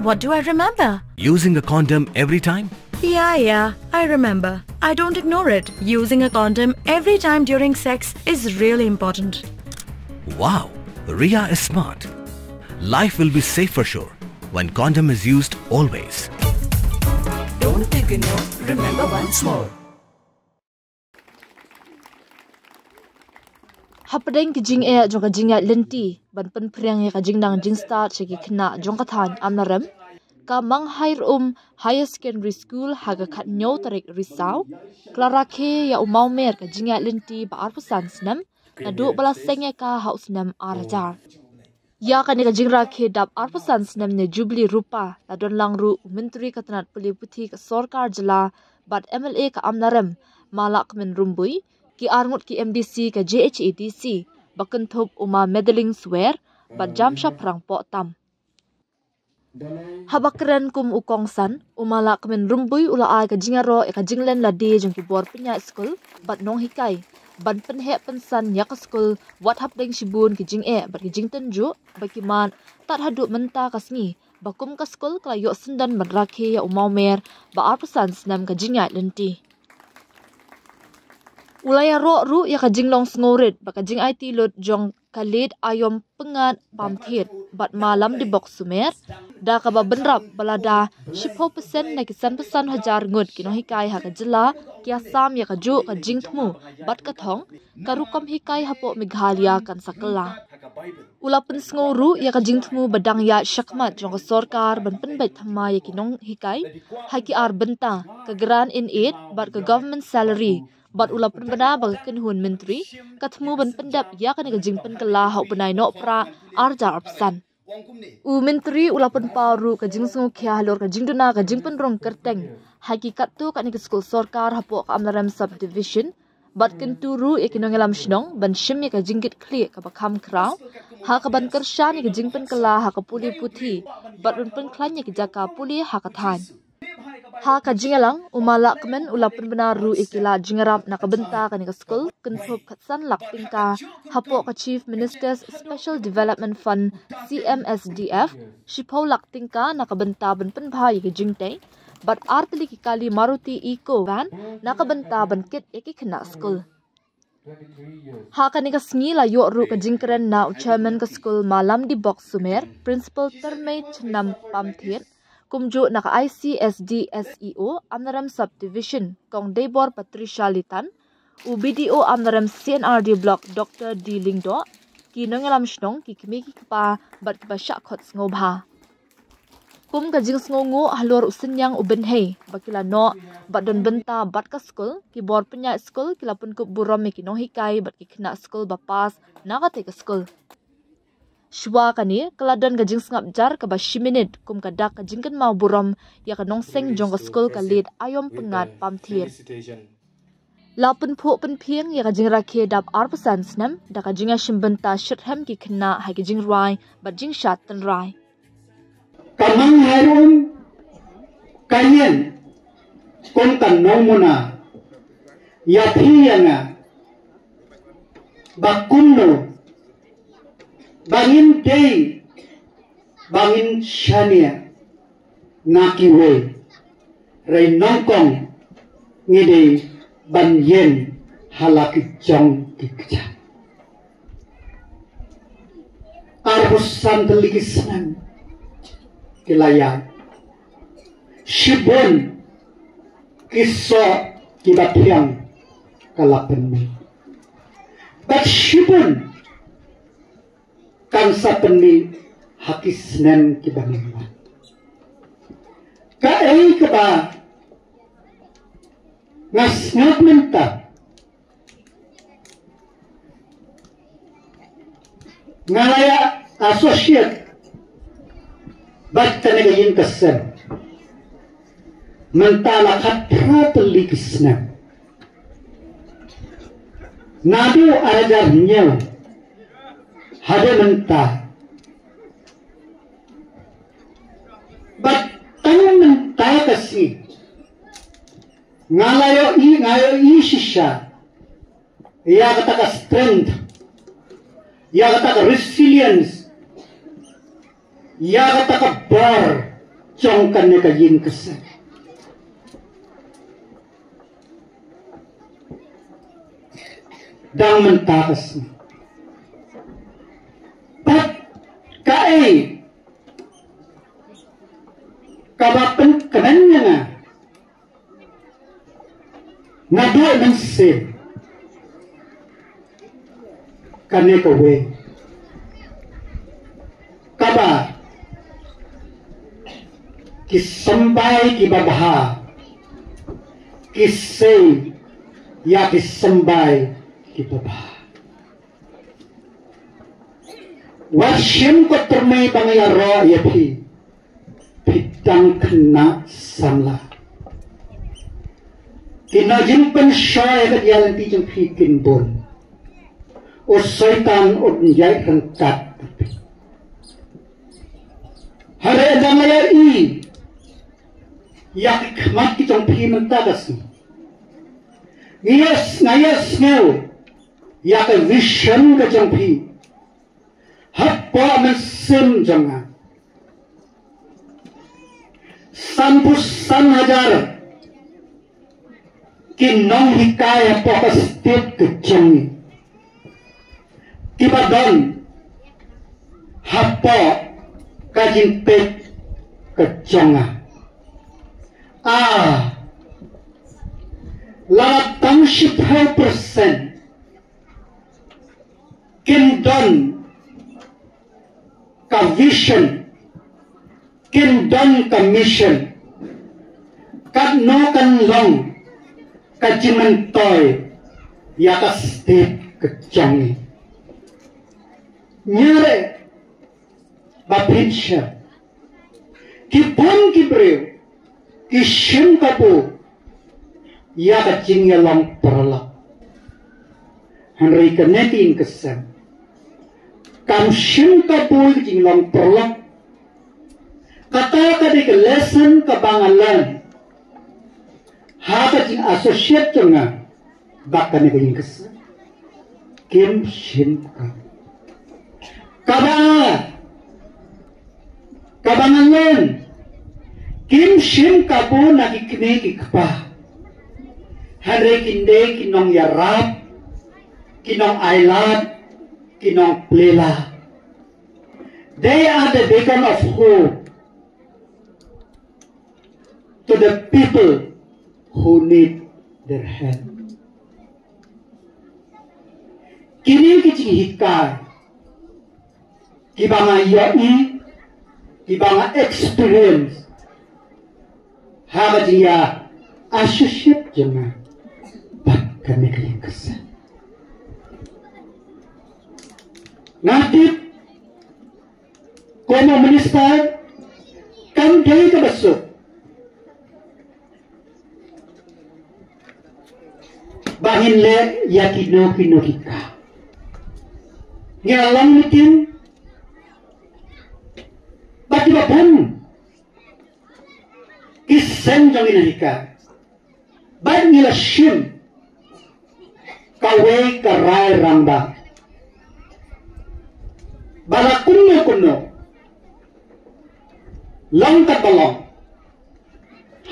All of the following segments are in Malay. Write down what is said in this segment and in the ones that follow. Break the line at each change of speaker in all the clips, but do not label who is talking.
What do I remember?
Using a condom every time?
Yeah, I remember. I don't ignore it. Using a condom every time during sex is really important.
Wow, Ria is smart. Life will be safe for sure when condom is used always.
Don't ignore, remember once more.
Hapadeng kijing e jong kajing ya lenti ban pen priang ya kajing nang jing start cheki khna jong kathan amnaram ka mang hair higher secondary school haga khat nyo tarik risau klara khe ya umau mer kajing ya lenti ba arpusan snam na do bala senge ka house nam arajar ya ka ni kajing ra khe dap arpusan snam ne jubilee rupa la don langru menteri katanat puliputhi ka sarkar jila bat MLA ka amnaram malak men rumbui ki arngut ki MDC ka JHATC bakan thop uma meddling swear bat jamsha prang po tam habakren kum ukong san umala kemen rumbui ula ai ka jingaro ka jinglen la de jong ki bor pinya school bat nong hikai ban pen he pen san yak school wat hap deng shibun ki jing e bat ki jing tenju baki man tat hadu menta kasmi bakum ka school kala yo sendan madrakhe ya umau ba arpasan snam ka jinga lenti ulaya ru ya ka jinglong sngorit ba ka jing IT lot jong kalit ayom pengat pamthit bat malam di box sumer da ka ba benrap balada 10% na kisan pesan hajar ngut kino hikai ha ka jila kya sam ya ka ju ka jing thmu bat ka thong karukam hikai hapo meghalaya kan sakala ulapun sngoru ya ka jing thmu badang ya shakmat jong ka sarkar ban pen bai thamma ya kinong hikai ha ki ar benta ka grant in aid bat ka government salary bat ulapun bana bag kenhun menteri kathmu ban pendap ya kan ga jingpen kala hau benai no pra arja arpsan u menteri ulapun paru ka jingsung khya halor ka jingduna ka jingpen rong kerteng hakikat tu kan ga school sarkar hapo ka amnaram subdivision bat kenturu ekinongelam shnong ban shim ka jingkit kli ka bakham kraw ha ka ban kershan ka jingpen kala ha ka puli puthi bat run pen klan ki jaka puli ha ka than ha ka jingalang umala kemen ulapun benaru ikila jingarap na kabenta ka ni ka school kenthop khatsan lakting ka hapo ka chief minister's special development fund CMSDF shipo lakting ka na kabenta ban pen bhai ki jingte bat artli ki kali maruti eco van na kabenta ban kit ekikhna school ha ka ni ka sngi la yo ru ka jingkren na chairman ka school malam di box sumer principal termei chnam pamthir kumju naka ICSD SEO amnaram subdivision kong Debor Patricia Litan UBDO amnaram CNRD block Dr. D Lingdo ki nongelam shnong ki kimi ki pa bat ba shakhot ngobha kum ka jing sngongu halor usinyang uben hei bakila no badon benta bat ka school ki bor penya school kilapun ku burom ki no hikai bat ki khna school ba pass naga te ka school shwa kani kaladon ka jing ngap jar ka ba shiminit kum ka dak ka jingkan mau burom ya ka nong seng jong ka school ka lead ayom pengat pamthir lapun pho pen phieng ya ka jing rakhe dap arpasan snam da ka jinga shimbanta shitham ki khna ha ki jing rai ba jing shat tan rai
kamang harum kanyen kon kan nomuna ya phiyanga bakunno bangin day bangin shania nakiwe ray nongkong ngide banyen halaki jong kikcha arbusan teligisnan kilaya shibon kiso kibathyang kalapen but shibon kan sapeni hakisnen kibangima ka ei kaba ngat menta ngalaya associate batta negayin kasen mentala khatra telikisna nadu ajar nyaw hada menta bat tanong menta kasi ngayo i shisha ya kata ka strength ya kata ka resilience ya kata ka bar jongkan ne ka yin kese dang mentakas pat kai kabapen kenanya na dua mense kane ka we kaba kisambai ki babha kisse ya kisambai ki babha washim ko termai bangaya ro ya phi pitang kena samla kina jimpen shay ka yalan ti jeng phi kin bon o syaitan o njai rangkat hare damaya i yak khmat ki jong phi mentagas yes ngeu yak vision ka jong phi happa men sim jonga san hajar kinong hikaya pokas state ke jongi Tiba-tiba hapa kajin pet kejonga latang 10% kindon ka vision kindon ka mission kan long kajiman toy yaka state kejongi nyare bapinsha kipun kibreu kishim kapu ya kacing yalang perla Henry kenetin kesem kam shim kapu kacing yalang perla kata kadik lesson kebangalan ha kacing associate jonga bakane kacing kesem kim shim kapu kabangan kim shim kabu nakikne kikpa hare kinde kinong yarap kinong ailat kinong plela they are the beacon of hope to the people who need their help kini kicing hikay kibanga yai kibanga experience haga dia associate jangan bakkan nekling kesan nanti kono minister kan dari ke besok bahin le yakino kinokika ngalang mitin Batiba pun kisen jong inahika baik nila shim kawe karai ramba bala kuno long ka balong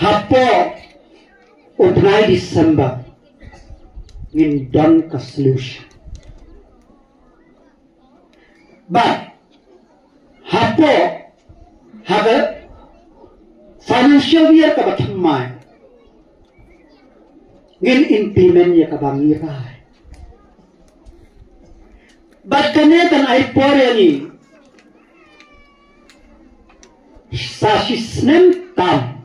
hapo udnai December ngin don ka solution but hapo haga financial year ka bathamai ngin implement ya ka bangirai bat kanetan ay pore ni sa sisnem tam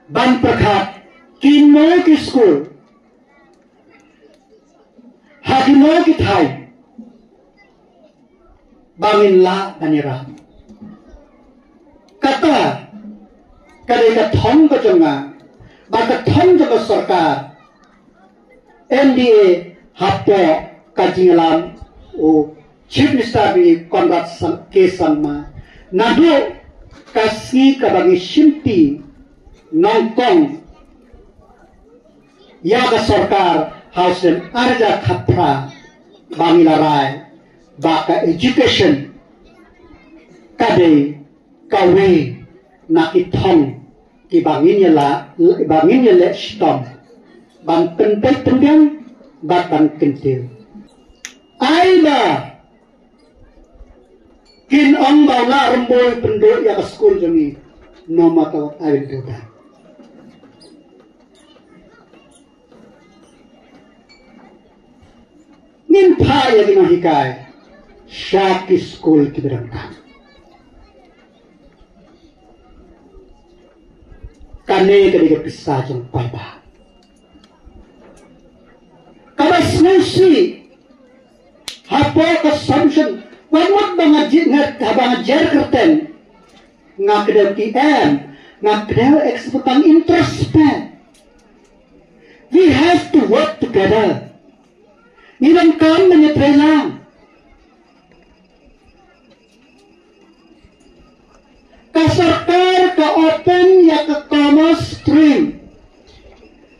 ban prakhat kino ki school hadino ki thai bangin la danira kata kadeka thong ka jonga ba ka thong ka sarkar NDA hapo kajingalam o chief minister bi Conrad K Sangma nado kasi kabagi shimpi nongkong ya ka sarkar house and arja khapra bangilarai baka education kade kawe nakithong ki bangin ya le stom bang kentai tenggang bat bang kentil ai ba kin ong ba la remboi pendok ya ke school jami no maka ai doda nin pha ya dina hikai Shaki school ki berangkat. Kane ketika pisah jeng paiba. Kaba snusi hapo consumption wanwat bangajer kerten ngakdel PM ngakdel ekspektan introspect. We have to work together. Nidam kam menyetrela. Kasarkar ka open ya ke commerce stream.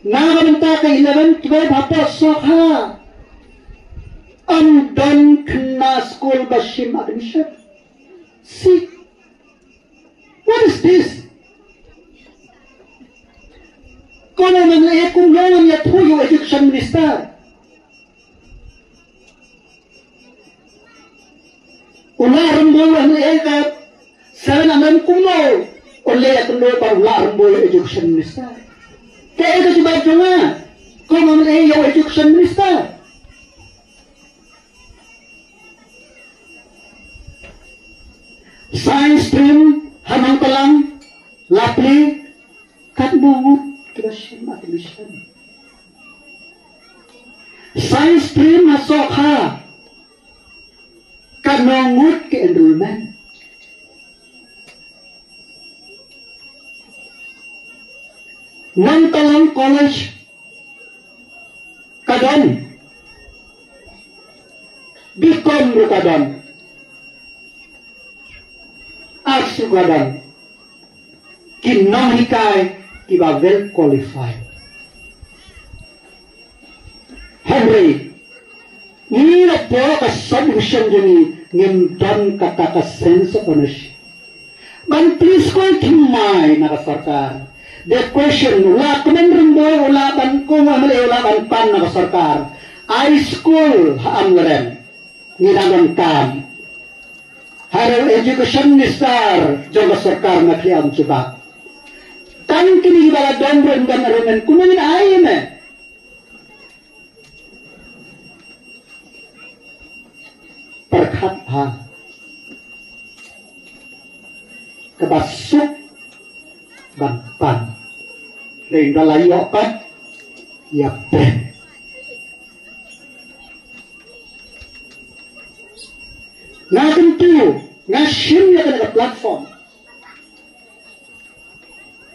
Nagamenta ka 11, 12 hapa sokha. Andon kena school bashim admission. See, what is this? Kono man kung lawan ya tuyo education minister. Ularang bawa na ka. Sana naman kuno oleh kuno parulah rembol education minister. Kaya itu sebab cuma kau memilih yang education minister. Science stream hamang talang lapli kat bangun kita siapa admission. Science stream masuk ha kat bangun ke enrollment. Nantalang college kadang Bicom kadang arts kadang kinahikai kiba well qualified. Henry ni na po ka solution jeni ngimdan kata ka sense of ownership. Man please ko timay na sarkar. The question, wala kumendrong boy, wala ban kung amali, wala ban pan na kasarkar. I school haam ngaren, nginangan kam. Haro education minister, jong kasarkar na kliyam chibak. Kan kini bala dombren dan arumen, kumangin ayam eh. Perkat ha. Kebasuk ban pan. Lain dalayo kan ya ben na tentu ngasim ya ke platform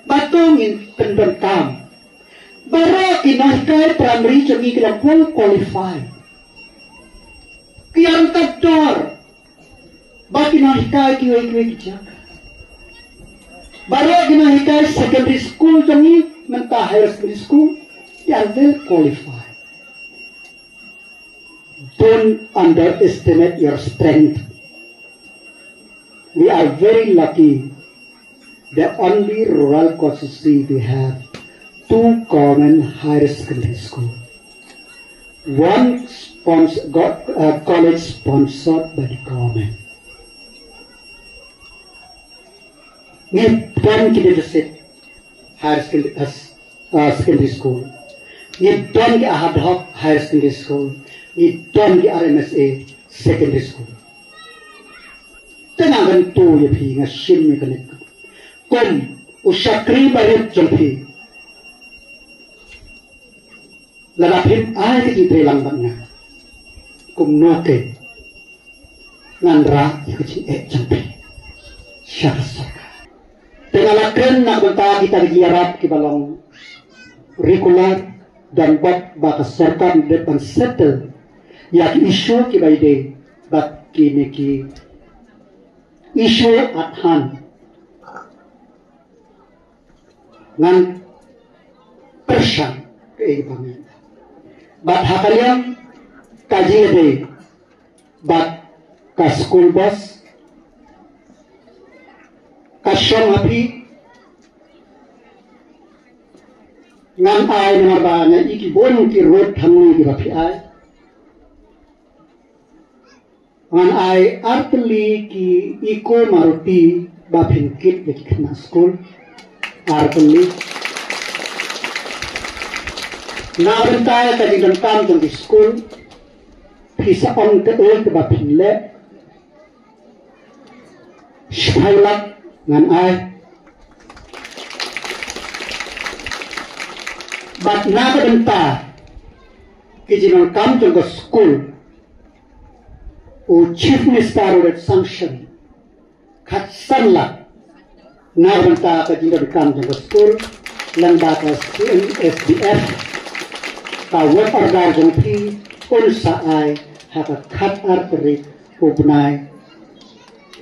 batongin pendekam bara kinahkai primary jami kila qualify kian kador ba kinahkai kiwe kijaga bara kinahkai secondary school jami mentah higher secondary school, they are well qualified. Don't underestimate your strength. We are very lucky. The only rural constituency we have 2 common higher secondary schools. One college sponsored by the government. We don't get it. Higher secondary school. You don't get ad hoc higher secondary school. You don't get RMSA secondary school. Tenangan tu ya pi ngasim ni kanik. Kom usakri barit jompi. Lalapin ay di prelang bangna. Kom noke nganra ikuti jompi. Syarasa. Pengalakan nak benta kita diharap ke balong regular dan buat batas serta depan settle ya isu kita ide bat kini ki isu at hand ngan persan keibangan bat hakalian kaji ide bat ka school bus Kasyong api ngan ai na ba nga iki bon ki road thamni ki ba phi ai ngan ai artli ki iko maruti ba phin kit ki khna school artli na bentai ka di dalam di school bisa on ke ke ba phin le shailat ngan ai but na ka benta ki jinon kam to the school o chief minister or sanction khat sanla na benta ka jinon kam to the school landa ka SDF ka work order jong thi on sa ai ha ka khat artri ubnai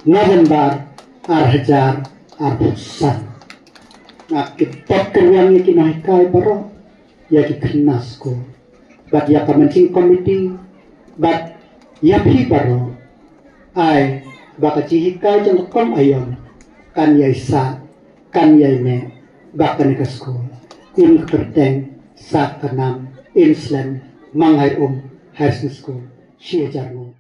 November arhajar arbusan na kitot keruang ki nahikai baro ya ki khnas ko but ya commenting committee but ya phi baro ai ba ka chi hikai jang kom ayon kan yai sa kan yai me ba kan ka school in kerteng sa kanam Islam mangai high school shi jarno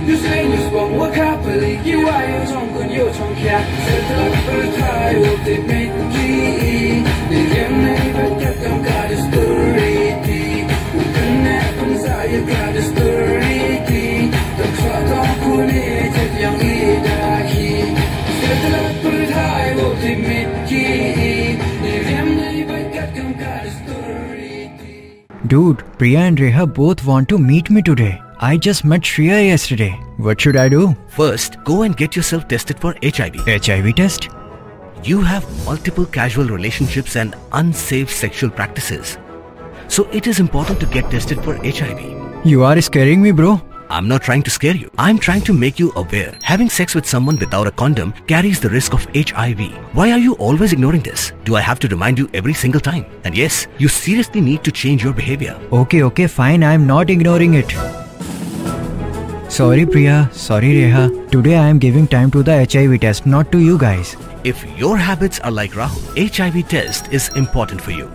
You say you spoke what happily, you are your tongue when you're tongue cat. Set up for a tie, what they make the key. The young neighbor get them got a story. We couldn't happen, you got a story. The clock on cool it, young leader, he said
Dude, Priya and Reha both want to meet me today. I just met Shreya yesterday. What should I do?
First, go and get yourself tested for HIV.
HIV test?
You have multiple casual relationships and unsafe sexual practices. So it is important to get tested for HIV.
You are scaring me, bro.
I'm not trying to scare you. I'm trying to make you aware. Having sex with someone without a condom carries the risk of HIV. Why are you always ignoring this? Do I have to remind you every single time? And yes, you seriously need to change your behavior.
Okay, fine. I'm not ignoring it. Sorry, Priya. Sorry, Reha. Today I am giving time to the HIV test, not to you guys.
If your habits are like Rahul, HIV test is important for you.